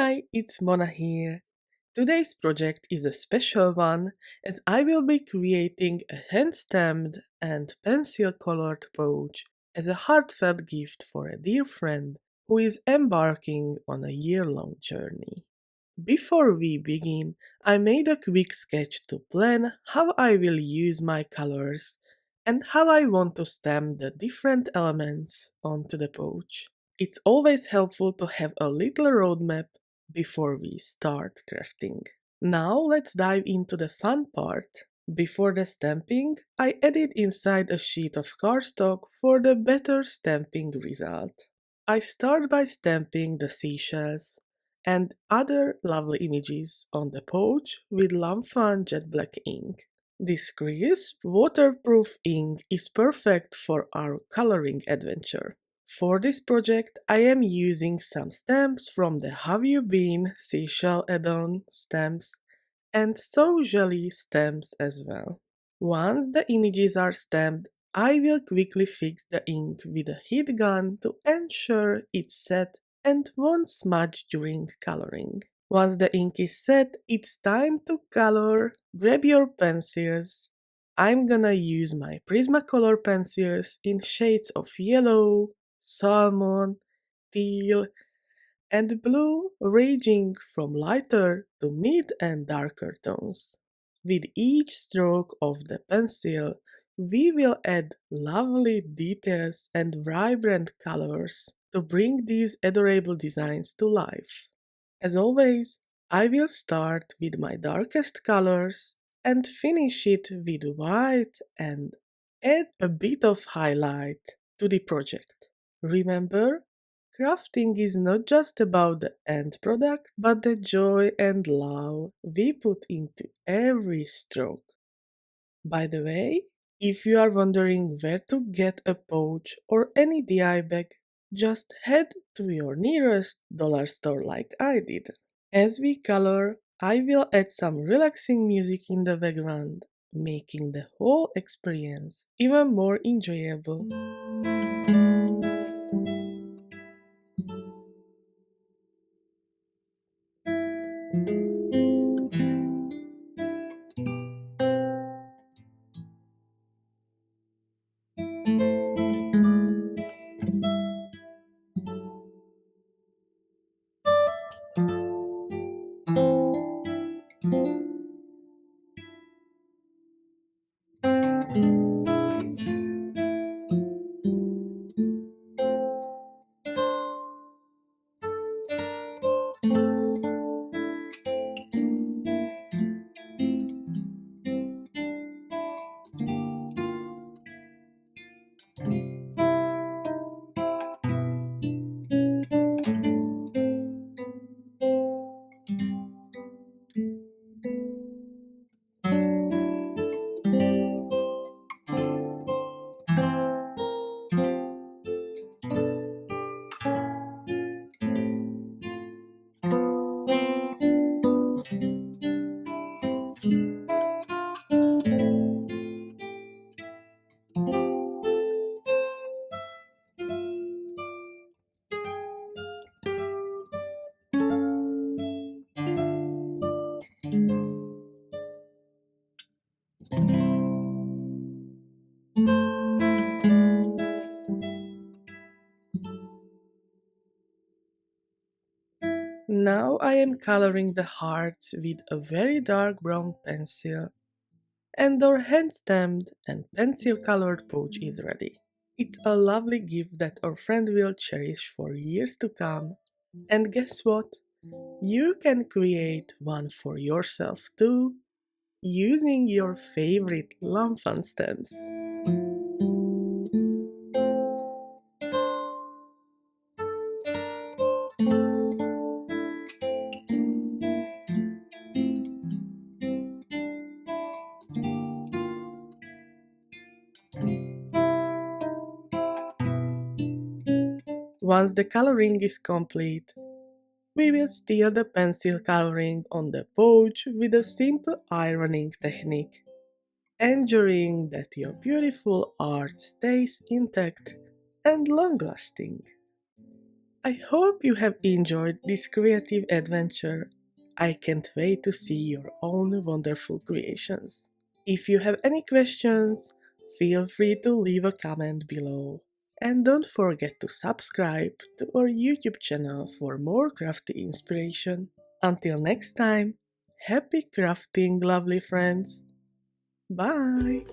Hi, it's Mona here. Today's project is a special one as I will be creating a hand-stamped and pencil-colored pouch as a heartfelt gift for a dear friend who is embarking on a year-long journey. Before we begin, I made a quick sketch to plan how I will use my colors and how I want to stamp the different elements onto the pouch. It's always helpful to have a little roadmap before we start crafting. Now let's dive into the fun part. Before the stamping, I added inside a sheet of cardstock for the better stamping result. I start by stamping the seashells and other lovely images on the pouch with lawnfawn jet black ink. This crisp, waterproof ink is perfect for our coloring adventure. For this project, I am using some stamps from the Have You Been Seashell add-on stamps and So Jelly stamps as well. Once the images are stamped, I will quickly fix the ink with a heat gun to ensure it's set and won't smudge during coloring. Once the ink is set, it's time to color. Grab your pencils. I'm gonna use my Prismacolor pencils in shades of yellow, salmon, teal, and blue, ranging from lighter to mid and darker tones. With each stroke of the pencil, we will add lovely details and vibrant colors to bring these adorable designs to life. As always, I will start with my darkest colors and finish it with white and add a bit of highlight to the project. Remember, crafting is not just about the end product, but the joy and love we put into every stroke. By the way, if you are wondering where to get a pouch or any DI bag, just head to your nearest dollar store like I did. As we color, I will add some relaxing music in the background, making the whole experience even more enjoyable. Now I am coloring the hearts with a very dark brown pencil, and our hand-stamped and pencil-colored pouch is ready. It's a lovely gift that our friend will cherish for years to come. And guess what? You can create one for yourself too, using your favorite lawnfawn stamps. Once the coloring is complete, we will steal the pencil coloring on the pouch with a simple ironing technique, ensuring that your beautiful art stays intact and long-lasting. I hope you have enjoyed this creative adventure. I can't wait to see your own wonderful creations. If you have any questions, feel free to leave a comment below. And don't forget to subscribe to our YouTube channel for more crafty inspiration. Until next time, happy crafting, lovely friends! Bye!